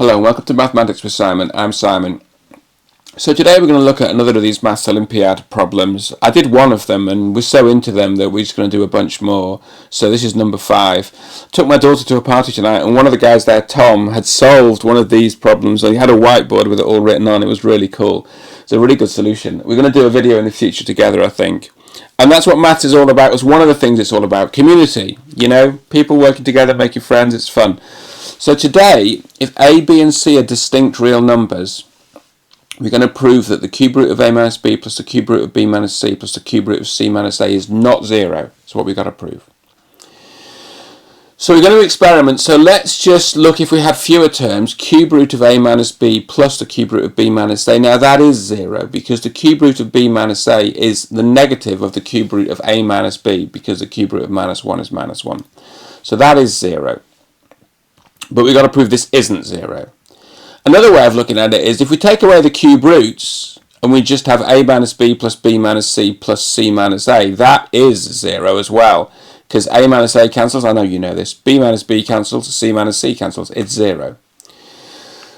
Hello and welcome to Mathematics with Simon. I'm Simon. So today we're going to look at another of these Maths Olympiad problems. I did one of them and we're so into them that we're just going to do a bunch more. So this is number 5. Took my daughter to a party tonight and one of the guys there, Tom, had solved one of these problems. He had a whiteboard with it all written on. It was really cool. It's a really good solution. We're going to do a video in the future together, I think. And that's what maths is all about. It's one of the things it's all about. Community, you know, people working together, making friends, it's fun. So today, if a, b and c are distinct real numbers, we're going to prove that the cube root of a minus b plus the cube root of b minus c plus the cube root of c minus a is not 0. That's what we've got to prove. So we're going to experiment. So let's just look, if we had fewer terms, cube root of a minus b plus the cube root of b minus a. Now that is 0 because the cube root of b minus a is the negative of the cube root of a minus b because the cube root of minus 1 is minus 1. So that is 0. But we've got to prove this isn't 0. Another way of looking at it is if we take away the cube roots and we just have a minus b plus b minus c plus c minus a, that is 0 as well. Because a minus a cancels, I know you know this, b minus b cancels, c minus c cancels, it's 0.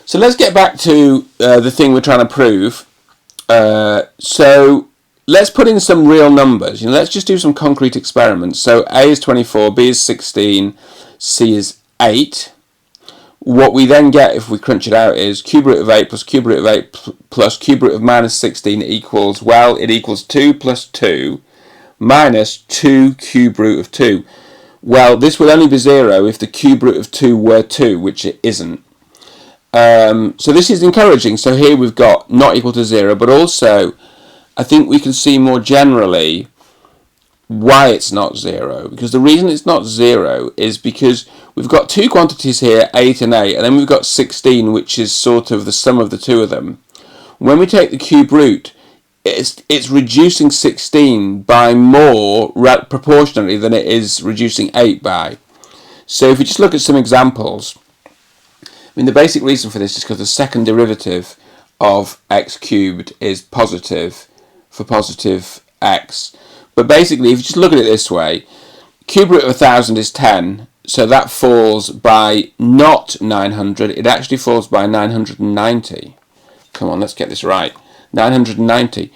So let's get back to the thing we're trying to prove. So let's put in some real numbers. Let's just do some concrete experiments. So a is 24, b is 16, c is 8. What we then get, if we crunch it out, is cube root of 8 plus cube root of 8 plus cube root of minus 16 equals, well, it equals 2 plus 2 minus 2 cube root of 2. Well, this will only be 0 if the cube root of 2 were 2, which it isn't. So this is encouraging. So here we've got not equal to 0, but also I think we can see more generally why it's not 0, because the reason it's not 0 is because we've got two quantities here, 8 and 8, and then we've got 16, which is sort of the sum of the two of them. When we take the cube root, it's reducing 16 by more proportionally than it is reducing 8 by. So if we just look at some examples, I mean the basic reason for this is because the second derivative of x cubed is positive for positive x. But basically, if you just look at it this way, cube root of 1000 is 10, so that falls by not 900, it actually falls by 990. Come on, let's get this right. 990.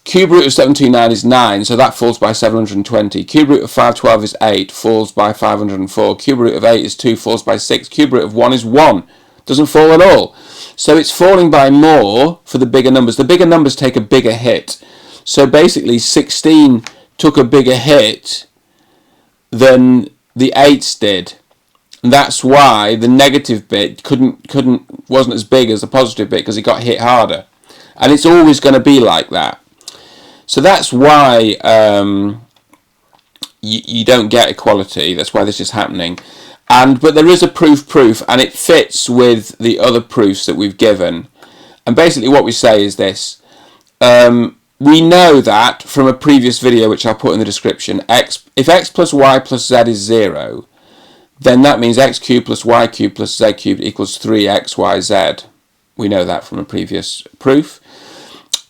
Cube root of 729 is 9, so that falls by 720. Cube root of 512 is 8, falls by 504. Cube root of 8 is 2, falls by 6. Cube root of 1 is 1, doesn't fall at all. So it's falling by more for the bigger numbers. The bigger numbers take a bigger hit. So basically 16 took a bigger hit than the 8s did. And that's why the negative bit wasn't as big as the positive bit, because it got hit harder. And it's always going to be like that. So that's why you don't get equality. That's why this is happening. But there is a proof, and it fits with the other proofs that we've given. And basically what we say is this. We know that from a previous video, which I'll put in the description, if x plus y plus z is 0, then that means x cubed plus y cubed plus z cubed equals 3xyz. We know that from a previous proof.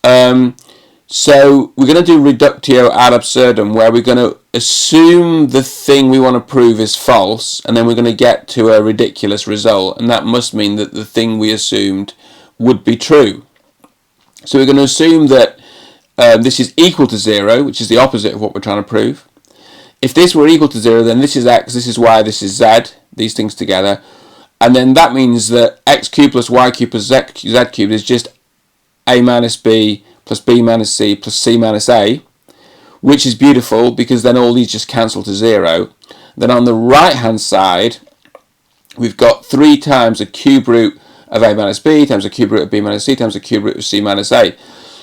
So we're going to do reductio ad absurdum, where we're going to assume the thing we want to prove is false, and then we're going to get to a ridiculous result, and that must mean that the thing we assumed would be true. So we're going to assume that this is equal to 0, which is the opposite of what we're trying to prove. If this were equal to 0, then this is x, this is y, this is z, these things together. And then that means that x cubed plus y cubed plus z cubed is just a minus b plus b minus c plus c minus a, which is beautiful because then all these just cancel to 0. Then on the right hand side, we've got 3 times the cube root of a minus b times the cube root of b minus c times the cube root of c minus a.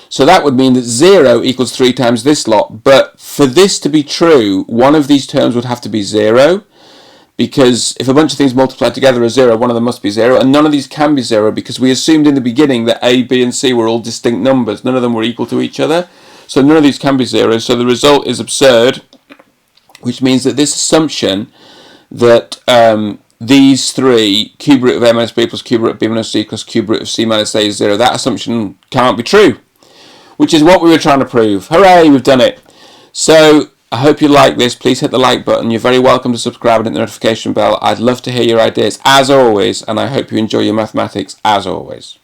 So that would mean that 0 equals 3 times this lot. But for this to be true, one of these terms would have to be 0. Because if a bunch of things multiply together as 0, one of them must be 0. And none of these can be 0 because we assumed in the beginning that a, b and c were all distinct numbers. None of them were equal to each other. So none of these can be 0. So the result is absurd. Which means that this assumption that these three, cube root of a minus b plus cube root of b minus c plus cube root of c minus a is 0, that assumption can't be true. Which is what we were trying to prove. Hooray, we've done it. So I hope you like this. Please hit the like button. You're very welcome to subscribe and hit the notification bell. I'd love to hear your ideas as always, and I hope you enjoy your mathematics as always.